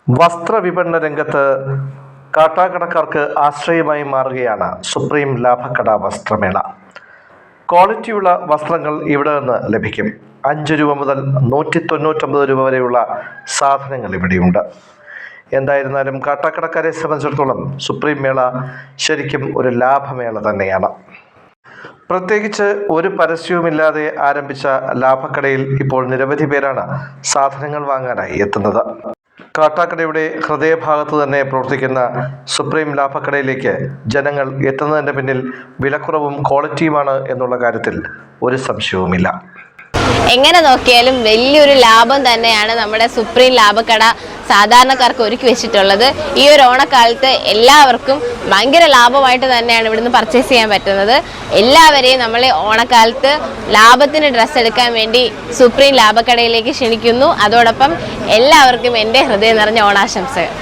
വസ്ത്രവിപണന രംഗത്ത് കാട്ടാക്കടക്കാർക്ക് ആശ്രയമായി മാറുകയാണ് സുപ്രീം ലാഭക്കട വസ്ത്രമേള. ക്വാളിറ്റിയുള്ള വസ്ത്രങ്ങൾ ഇവിടെ നിന്ന് ലഭിക്കും. 5 രൂപ മുതൽ 199 രൂപ വരെയുള്ള സാധനങ്ങൾ ഇവിടെയുണ്ട്. എന്തായിരുന്നാലും കാട്ടാക്കടക്കാരെ സംബന്ധിച്ചിടത്തോളം സുപ്രീം മേള ശരിക്കും ഒരു ലാഭമേള തന്നെയാണ്. പ്രത്യേകിച്ച് ഒരു പരസ്യവുമില്ലാതെ ആരംഭിച്ച ലാഭക്കടയിൽ ഇപ്പോൾ നിരവധി പേരാണ് സാധനങ്ങൾ വാങ്ങാനായി എത്തുന്നത്. കാട്ടാക്കടയുടെ ഹൃദയഭാഗത്ത് തന്നെ പ്രവർത്തിക്കുന്ന സുപ്രീം ലാഭക്കടയിലേക്ക് ജനങ്ങൾ എത്തുന്നതിൻ്റെ പിന്നിൽ വിലക്കുറവും ക്വാളിറ്റിയുമാണ് എന്നുള്ള കാര്യത്തിൽ ഒരു സംശയവുമില്ല. എങ്ങനെ നോക്കിയാലും വലിയൊരു ലാഭം തന്നെയാണ് നമ്മുടെ സുപ്രീം ലാഭക്കട സാധാരണക്കാർക്ക് ഒരുക്കി വെച്ചിട്ടുള്ളത്. ഈ ഒരു ഓണക്കാലത്ത് എല്ലാവർക്കും ഭയങ്കര ലാഭമായിട്ട് തന്നെയാണ് ഇവിടുന്ന് പർച്ചേസ് ചെയ്യാൻ പറ്റുന്നത്. എല്ലാവരെയും നമ്മൾ ഓണക്കാലത്ത് ലാഭത്തിന് ഡ്രസ്സ് എടുക്കാൻ വേണ്ടി സുപ്രീം ലാഭക്കടയിലേക്ക് ക്ഷണിക്കുന്നു. അതോടൊപ്പം എല്ലാവർക്കും എൻ്റെ ഹൃദയം നിറഞ്ഞ ഓണാശംസകൾ.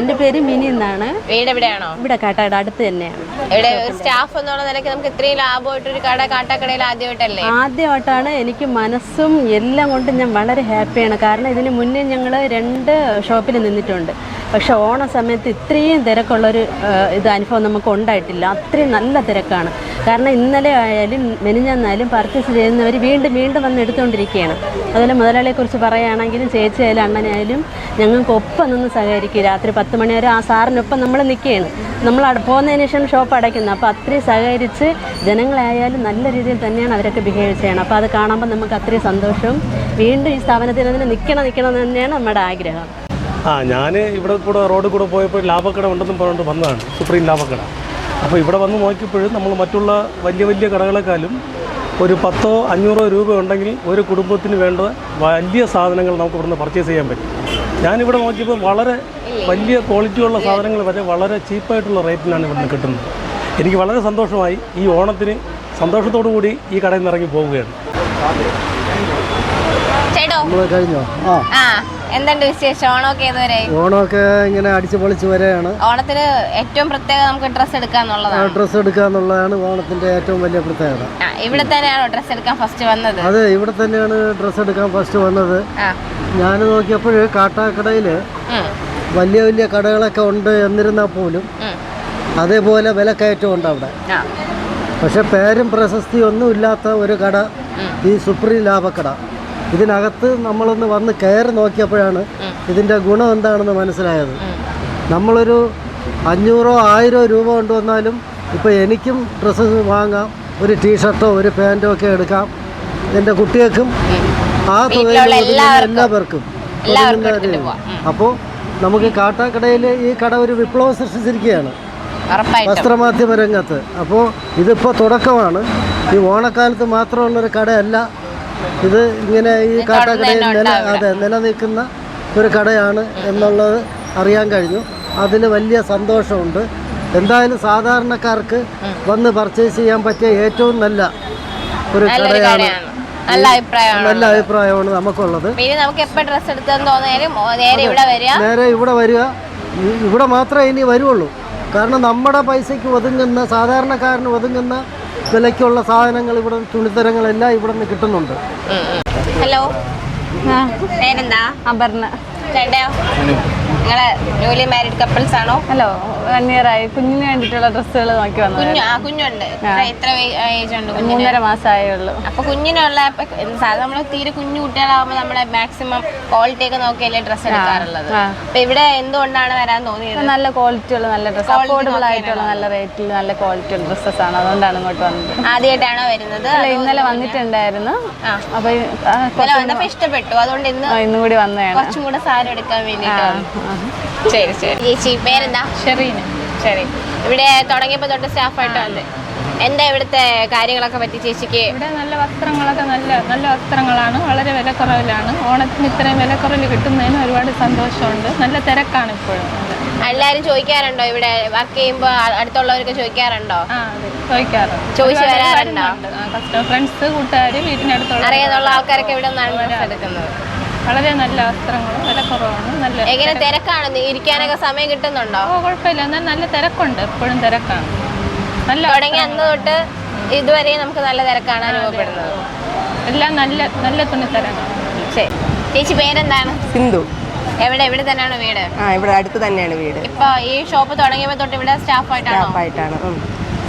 എന്റെ പേര് മിനി എന്നാണ്. വീട് എവിടെയാണോ? ഇവിടെ കാട്ടാക്കട അടുത്ത് തന്നെയാണ്. ഇവിടെ സ്റ്റാഫ് എന്നുള്ള നിലയ്ക്ക് നമുക്ക് ഇത്രയും ലാഭമായിട്ടൊരു കട കാട്ടാക്കടയിൽ ആദ്യമായിട്ടല്ലേ? ആദ്യമായിട്ടാണ്. എനിക്ക് മനസ്സും എല്ലാം കൊണ്ടും ഞാൻ വളരെ ഹാപ്പിയാണ്. കാരണം ഇതിന് മുന്നേ ഞങ്ങൾ 2 ഷോപ്പിൽ നിന്നിട്ടുണ്ട്. പക്ഷെ ഓണ സമയത്ത് ഇത്രയും തിരക്കുള്ളൊരു അനുഭവം നമുക്ക് ഉണ്ടായിട്ടില്ല. അത്രയും നല്ല തിരക്കാണ്. കാരണം ഇന്നലെ ആയാലും മെനിഞ്ഞാന്നായാലും പർച്ചേസ് ചെയ്യുന്നവർ വീണ്ടും വീണ്ടും വന്ന് എടുത്തുകൊണ്ടിരിക്കുകയാണ്. അതുപോലെ മുതലാളിയെക്കുറിച്ച് പറയുകയാണെങ്കിലും ചേച്ചിയായാലും അണ്ണനായാലും ഞങ്ങൾക്ക് ഒപ്പം നിന്ന് സഹകരിക്കും. രാത്രി 10 മണി വരെ ആ സാറിനൊപ്പം നമ്മൾ നിൽക്കുകയാണ്. നമ്മൾ പോകുന്നതിന് ശേഷം ഷോപ്പ് അടയ്ക്കുന്നത്. അപ്പോൾ അത്രയും സഹകരിച്ച് ജനങ്ങളായാലും നല്ല രീതിയിൽ തന്നെയാണ് അവരൊക്കെ ബിഹേവ് ചെയ്യണം. അപ്പോൾ അത് കാണുമ്പോൾ നമുക്ക് അത്രയും സന്തോഷവും വീണ്ടും ഈ സ്ഥാപനത്തിൽ അതിന് നിൽക്കണം തന്നെയാണ് നമ്മുടെ ആഗ്രഹം. ഞാൻ ഇവിടെ കൂടെ റോഡിൽ കൂടെ പോയപ്പോൾ ലാഭക്കട ഉണ്ടെന്നും പറഞ്ഞുകൊണ്ട് വന്നതാണ്, സുപ്രീം ലാഭക്കട. അപ്പോൾ ഇവിടെ വന്ന് നോക്കിയപ്പോഴും നമ്മൾ മറ്റുള്ള വലിയ വലിയ കടകളെക്കാളും ഒരു 100-500 രൂപ ഉണ്ടെങ്കിൽ ഒരു കുടുംബത്തിന് വേണ്ട വലിയ സാധനങ്ങൾ നമുക്ക് ഇവിടുന്ന് പർച്ചേസ് ചെയ്യാൻ പറ്റും. ഞാനിവിടെ നോക്കിയപ്പോൾ വളരെ വലിയ ക്വാളിറ്റിയുള്ള സാധനങ്ങൾ വരെ വളരെ ചീപ്പായിട്ടുള്ള റേറ്റിലാണ് ഇവിടുന്ന് കിട്ടുന്നത്. എനിക്ക് വളരെ സന്തോഷമായി. ഈ ഓണത്തിന് സന്തോഷത്തോടു കൂടി ഈ കടയിൽ നിന്ന് ഇറങ്ങി പോവുകയാണ്. കഴിഞ്ഞോ? എന്തുണ്ട് വിശേഷം? ഓണമൊക്കെ ഏതുവരെ? ഓണമൊക്കെ ഇങ്ങനെ അടിച്ചു പൊളിച്ച് വരെയാണ്. ഓണത്തിന് ഏറ്റവും പ്രത്യേകത നമുക്ക് ഡ്രസ്സ് എടുക്കാന്നുള്ളതാണ്. ഡ്രസ്സ് എടുക്കാന്നുള്ളതാണ് ഓണത്തിന്റെ ഏറ്റവും വലിയ പ്രത്യേകത. ഇവിടെ തന്നെയാണോ ഡ്രസ്സ് എടുക്കാൻ ഫസ്റ്റ് വന്നത്? അതെ, ഇവിടെ തന്നെയാണ് ഡ്രസ്സ് എടുക്കാൻ ഫസ്റ്റ് വന്നത്. ഞാൻ നോക്കിയപ്പോൾ കാട്ടാക്കടയില് വലിയ വലിയ കടകളൊക്കെ ഉണ്ട് എന്നിരുന്നാൽ പോലും അതേപോലെ വിലക്കയറ്റം ഉണ്ട് അവിടെ. പക്ഷെ പേരും പ്രശസ്തിയും ഒന്നും ഇല്ലാത്ത ഒരു കട ഈ സുപ്രീം ലാഭക്കട. ഇതിനകത്ത് നമ്മളൊന്ന് വന്ന് കയറി നോക്കിയപ്പോഴാണ് ഇതിൻ്റെ ഗുണം എന്താണെന്ന് മനസ്സിലായത്. നമ്മളൊരു 500-1000 രൂപ കൊണ്ടുവന്നാലും ഇപ്പോൾ എനിക്കും ഡ്രസ്സ് വാങ്ങാം, ഒരു ടീഷർട്ടോ ഒരു പാൻറ്റോ ഒക്കെ എടുക്കാം. എൻ്റെ കുട്ടികൾക്കും ആ തുകയിൽ എല്ലാവർക്കും. അപ്പോൾ നമുക്ക് കാട്ടാക്കടയിൽ ഈ കട ഒരു വിപ്ലവം സൃഷ്ടിച്ചിരിക്കുകയാണ് വസ്ത്രമാധ്യമ രംഗത്ത്. അപ്പോൾ ഇതിപ്പോൾ തുടക്കമാണ്. ഈ ഓണക്കാലത്ത് മാത്രമുള്ളൊരു കടയല്ല ഇത്. ഇങ്ങനെ ഈ കാട്ടാക്കടയിൽ നിലനിൽക്കുന്ന ഒരു കടയാണ് എന്നുള്ളത് അറിയാൻ കഴിഞ്ഞു. അതിൽ വലിയ സന്തോഷമുണ്ട്. എന്തായാലും സാധാരണക്കാർക്ക് വന്ന് പർച്ചേസ് ചെയ്യാൻ പറ്റിയ ഏറ്റവും നല്ല ഒരു കടയാണ്. നല്ല അഭിപ്രായമാണ് നമുക്കുള്ളത്. നേരെ ഇവിടെ വരിക. ഇവിടെ മാത്രമേ ഇനി വരുള്ളൂ. കാരണം നമ്മുടെ പൈസയ്ക്ക് ഒതുങ്ങുന്ന, സാധാരണക്കാരന് ഒതുങ്ങുന്ന വിലയ്ക്കുള്ള സാധനങ്ങൾ ഇവിടെ, തുണിത്തരങ്ങളെല്ലാം ഇവിടെ നിന്ന് കിട്ടുന്നുണ്ട്. ഹലോ, പേരെന്താ? അപർണ. ചേട്ടയോ? നിങ്ങള് ന്യൂലി മാരീഡ് കപ്പിൾസ് ആണോ? ഹലോ, 1 year ആയി. കുഞ്ഞിന് വേണ്ടിയിട്ടുള്ള ഡ്രസ്സുകൾ നോക്കി വന്നു. കുഞ്ഞുണ്ട്. എത്ര ഏജ് ഉണ്ട്? 3.5 മാസമായേ ഉള്ളൂ. അപ്പൊ കുഞ്ഞിനുള്ള സാധാരണ നമ്മള് തീരെ കുഞ്ഞു കുട്ടികളാകുമ്പോൾ നമ്മളെ മാക്സിമം ക്വാളിറ്റി ഒക്കെ നോക്കിയല്ലേ ഡ്രസ്സ് എടുക്കാറുള്ളത്. അപ്പൊ ഇവിടെ എന്തുകൊണ്ടാണ് വരാൻ തോന്നിയത്? നല്ല ക്വാളിറ്റിയുള്ള നല്ല ഡ്രസ്സ്, അഫോർഡബിൾ ആയിട്ടുള്ള നല്ല റേറ്റിൽ നല്ല ക്വാളിറ്റിയുള്ള ഡ്രസ്സസ് ആണ്. അതുകൊണ്ടാണ് ഇങ്ങോട്ട് വന്നത്. ആദ്യമായിട്ടാണോ വരുന്നത്? ഇന്നലെ വന്നിട്ടുണ്ടായിരുന്നു. അപ്പൊ വന്നപ്പോ ഇഷ്ടപ്പെട്ടു, അതുകൊണ്ട് ഇന്നും കൂടി വന്നതാണ്. കുറച്ചും കൂടെ സാരി എടുക്കാൻ വേണ്ടിട്ട്. ശരി ശരി. ചേച്ചി പേരെന്താ? ഷെറീന. ശരി. ഇവിടെ തുടങ്ങിയപ്പോ തൊട്ട് സ്റ്റാഫായിട്ട് വന്നത്. എന്താ ഇവിടുത്തെ കാര്യങ്ങളൊക്കെ പറ്റി ചേച്ചിക്ക്? ഇവിടെ നല്ല വസ്ത്രങ്ങളൊക്കെ നല്ല വസ്ത്രങ്ങളാണ്, വളരെ വിലക്കുറവിലാണ്. ഓണത്തിന് ഇത്രയും വിലക്കുറവിൽ കിട്ടുന്നതിന് ഒരുപാട് സന്തോഷമുണ്ട്. നല്ല തിരക്കാണ് ഇപ്പോഴും. എല്ലാരും ചോദിക്കാറുണ്ടോ? ഇവിടെ വർക്ക് ചെയ്യുമ്പോ അടുത്തുള്ളവരൊക്കെ ചോദിക്കാറുണ്ടോ? ചോദിച്ചു വരാറുണ്ടോ? ഫ്രണ്ട്സ്, കൂട്ടുകാർ, വീട്ടിനടുത്തുള്ള അറിയാതുള്ള ആൾക്കാരൊക്കെ ഇവിടെ നിന്നാണ് എടുക്കുന്നത്. വളരെ നല്ല വസ്ത്രങ്ങളും വിലക്കുറവാണ്. നല്ല എങ്ങനെ തിരക്കാണ്? ഇരിക്കാനൊക്കെ സമയം കിട്ടുന്നുണ്ടോ? കുഴപ്പമില്ല, എന്നാൽ നല്ല തിരക്കുണ്ട്. എപ്പോഴും തിരക്കാണ്. നല്ല തുടങ്ങി അന്ന് തൊട്ട് ഇതുവരെ നമുക്ക് നല്ല തിരക്കാണ് അനുഭവപ്പെടുന്നത്. എല്ലാം നല്ല തുണിത്തരങ്ങൾ. ശരി. ചേച്ചി പേരെന്താണ്? സിന്ധു. ഇവിടെ തന്നെയാണ് വീട്? ഇവിടെ അടുത്ത് തന്നെയാണ് വീട്. ഇപ്പൊ ഈ ഷോപ്പ് തുടങ്ങിയപ്പോ തൊട്ട് ഇവിടെ സ്റ്റാഫായിട്ടാണ്?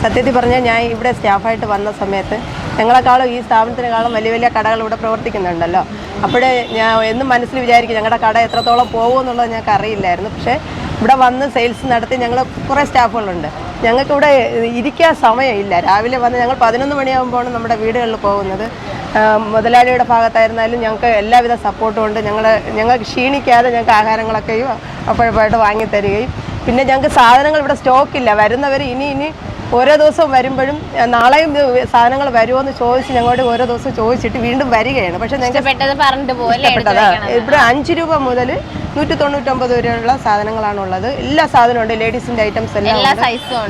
സത്യത്തിൽ പറഞ്ഞാൽ ഞാൻ ഇവിടെ സ്റ്റാഫായിട്ട് വന്ന സമയത്ത് ഞങ്ങളെക്കാളും ഈ സ്ഥാപനത്തിനേക്കാളും വലിയ വലിയ കടകൾ ഇവിടെ പ്രവർത്തിക്കുന്നുണ്ടല്ലോ. അപ്പോഴേ ഞാൻ എന്നും മനസ്സിൽ വിചാരിക്കും ഞങ്ങളുടെ കട എത്രത്തോളം പോകുമെന്നുള്ളത് ഞങ്ങൾക്ക് അറിയില്ലായിരുന്നു. പക്ഷേ ഇവിടെ വന്ന് സെയിൽസ് നടത്തി ഞങ്ങൾ കുറേ സ്റ്റാഫുകളുണ്ട്. ഞങ്ങൾക്കിവിടെ ഇരിക്കാൻ സമയമില്ല. രാവിലെ വന്ന് ഞങ്ങൾ 11 മണിയാകുമ്പോഴാണ് നമ്മുടെ വീടുകളിൽ പോകുന്നത്. മുതലാളിയുടെ ഭാഗത്തായിരുന്നാലും ഞങ്ങൾക്ക് എല്ലാവിധ സപ്പോർട്ടും ഉണ്ട്. ഞങ്ങൾക്ക് ക്ഷീണിക്കാതെ ഞങ്ങൾക്ക് ആഹാരങ്ങളൊക്കെയും അപ്പോഴപ്പോഴായിട്ട് വാങ്ങിത്തരികയും പിന്നെ ഞങ്ങൾക്ക് സാധനങ്ങൾ ഇവിടെ സ്റ്റോക്കില്ല. വരുന്നവർ ഇനി ഓരോ ദിവസവും വരുമ്പോഴും നാളെയും സാധനങ്ങൾ വരുമോ എന്ന് ചോദിച്ച് ഞങ്ങളോട് ഓരോ ദിവസം ചോദിച്ചിട്ട് വീണ്ടും വരികയാണ്. പക്ഷെ ഞങ്ങൾക്ക് ഇഷ്ടപ്പെട്ടത് ഇവിടെ 5 രൂപ മുതൽ 199 വരെയുള്ള സാധനങ്ങളാണുള്ളത്. എല്ലാ സാധനവും ഉണ്ട്. ലേഡീസിൻ്റെ ഐറ്റംസ് എല്ലാം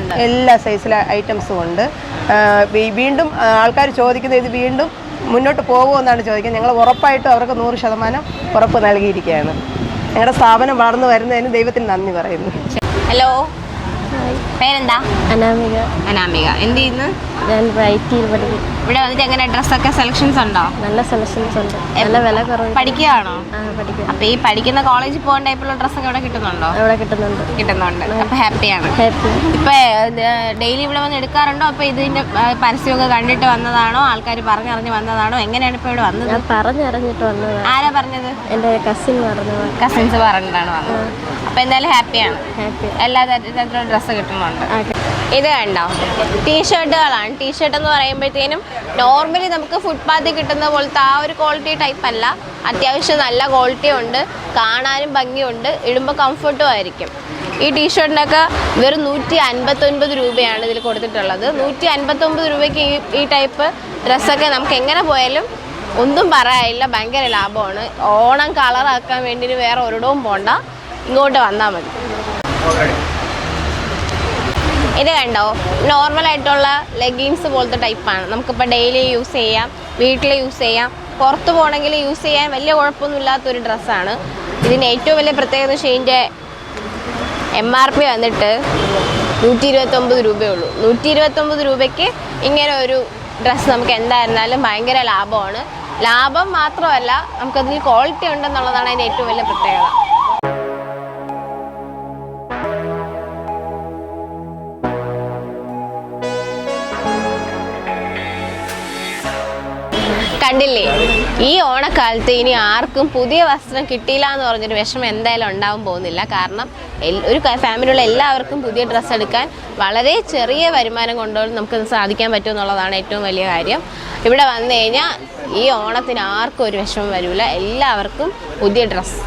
ഉണ്ട്. എല്ലാ സൈസിലെ ഐറ്റംസും ഉണ്ട്. വീണ്ടും ആൾക്കാർ ചോദിക്കുന്നത് ഇത് വീണ്ടും മുന്നോട്ട് പോകുമെന്നാണ് ചോദിക്കുന്നത്. ഞങ്ങൾ ഉറപ്പായിട്ടും അവർക്ക് 100% ഉറപ്പ് നൽകിയിരിക്കുകയാണ്. ഞങ്ങളുടെ സ്ഥാപനം വളർന്നു വരുന്നതിന് ദൈവത്തിന് നന്ദി പറയുന്നു. ഹലോ, പേരെന്താ? അനാമിക. അനാമിക. എന്ത് ചെയ്യുന്നു? ഞാൻ IT-യിൽ പഠിക്കും. ഇവിടെ വന്നിട്ട് എങ്ങനെ ഡ്രസ്സൊക്കെ സെലക്ഷൻസ് ഉണ്ടോ? നല്ല സെലക്ഷൻസ് ഉണ്ട്. നല്ല വില കുറവ്. പഠിക്കുകയാണോ? പഠിക്കും. അപ്പൊ ഈ പഠിക്കുന്ന കോളേജിൽ പോകാൻ ടൈപ്പുള്ള ഡ്രസ്സൊക്കെ ഇവിടെ കിട്ടുന്നുണ്ടോ? ഇവിടെ കിട്ടുന്നുണ്ട്. അപ്പൊ ഹാപ്പിയാണ്. ഇപ്പൊ ഡെയിലി ഇവിടെ വന്ന് എടുക്കാറുണ്ടോ? അപ്പൊ ഇതിന്റെ പരസ്യമൊക്കെ കണ്ടിട്ട് വന്നതാണോ? ആൾക്കാർ പറഞ്ഞറിഞ്ഞ് വന്നതാണോ? എങ്ങനെയാണ് ഇപ്പൊ ഇവിടെ വന്നത്? ഞാൻ പറഞ്ഞറിഞ്ഞിട്ട് വന്നത്. ആരാ പറഞ്ഞത്? എൻ്റെ കസിൻസ് പറഞ്ഞിട്ടാണ് വന്നത്. അപ്പൊ എന്തായാലും ഹാപ്പിയാണ്. എല്ലാ തരത്തിലുള്ള ഡ്രസ്സ് കിട്ടുന്നുണ്ട്. ഇത് കണ്ടോ, ടീഷർട്ടുകളാണ്. ടീഷർട്ട് എന്ന് പറയുമ്പോഴത്തേനും നോർമലി നമുക്ക് ഫുട്പാത്തിൽ കിട്ടുന്ന പോലത്തെ ആ ഒരു ക്വാളിറ്റി ടൈപ്പ് അല്ല. അത്യാവശ്യം നല്ല ക്വാളിറ്റി ഉണ്ട്, കാണാനും ഭംഗിയുണ്ട്, ഇടുമ്പോൾ കംഫർട്ടും ആയിരിക്കും. ഈ ടീഷർട്ടിനൊക്കെ വെറും 159 രൂപയാണ് ഇതിൽ കൊടുത്തിട്ടുള്ളത്. 159 രൂപയ്ക്ക് ഈ ടൈപ്പ് ഡ്രസ്സൊക്കെ നമുക്ക് എങ്ങനെ പോയാലും ഒന്നും പറയാനില്ല, ഭയങ്കര ലാഭമാണ്. ഓണം കളറാക്കാൻ വേണ്ടി വേറെ ഒരിടവും പോണ്ട, ഇങ്ങോട്ട് വന്നാൽ മതി. ഇത് കണ്ടോ, നോർമലായിട്ടുള്ള ലെഗിൻസ് പോലത്തെ ടൈപ്പാണ്. നമുക്കിപ്പോൾ ഡെയിലി യൂസ് ചെയ്യാം, വീട്ടിൽ യൂസ് ചെയ്യാം, പുറത്ത് പോകണമെങ്കിൽ യൂസ് ചെയ്യാൻ വലിയ കുഴപ്പമൊന്നും ഇല്ലാത്തൊരു ഡ്രസ്സാണ്. ഇതിൻ്റെ ഏറ്റവും വലിയ പ്രത്യേകത ഇതിൻ്റെ MRP വന്നിട്ട് 129 രൂപയുള്ളൂ. 129 രൂപയ്ക്ക് ഇങ്ങനെ ഒരു ഡ്രസ്സ് നമുക്ക് എന്തായിരുന്നാലും ഭയങ്കര ലാഭമാണ്. ലാഭം മാത്രമല്ല, നമുക്കതിൽ ക്വാളിറ്റി ഉണ്ടെന്നുള്ളതാണ് അതിൻ്റെ ഏറ്റവും വലിയ പ്രത്യേകത. കണ്ടില്ലേ, ഈ ഓണക്കാലത്ത് ഇനി ആർക്കും പുതിയ വസ്ത്രം കിട്ടിയില്ല എന്ന് പറഞ്ഞൊരു വിഷമം എന്തായാലും ഉണ്ടാവാൻ പോകുന്നില്ല. കാരണം ഒരു ഫാമിലിയുള്ള എല്ലാവർക്കും പുതിയ ഡ്രസ്സ് എടുക്കാൻ വളരെ ചെറിയ വരുമാനം കൊണ്ടുപോലും നമുക്കത് സാധിക്കാൻ പറ്റും എന്നുള്ളതാണ് ഏറ്റവും വലിയ കാര്യം. ഇവിടെ വന്നു കഴിഞ്ഞാൽ ഈ ഓണത്തിന് ആർക്കും ഒരു വിഷമം വരില്ല, എല്ലാവർക്കും പുതിയ ഡ്രസ്സ്.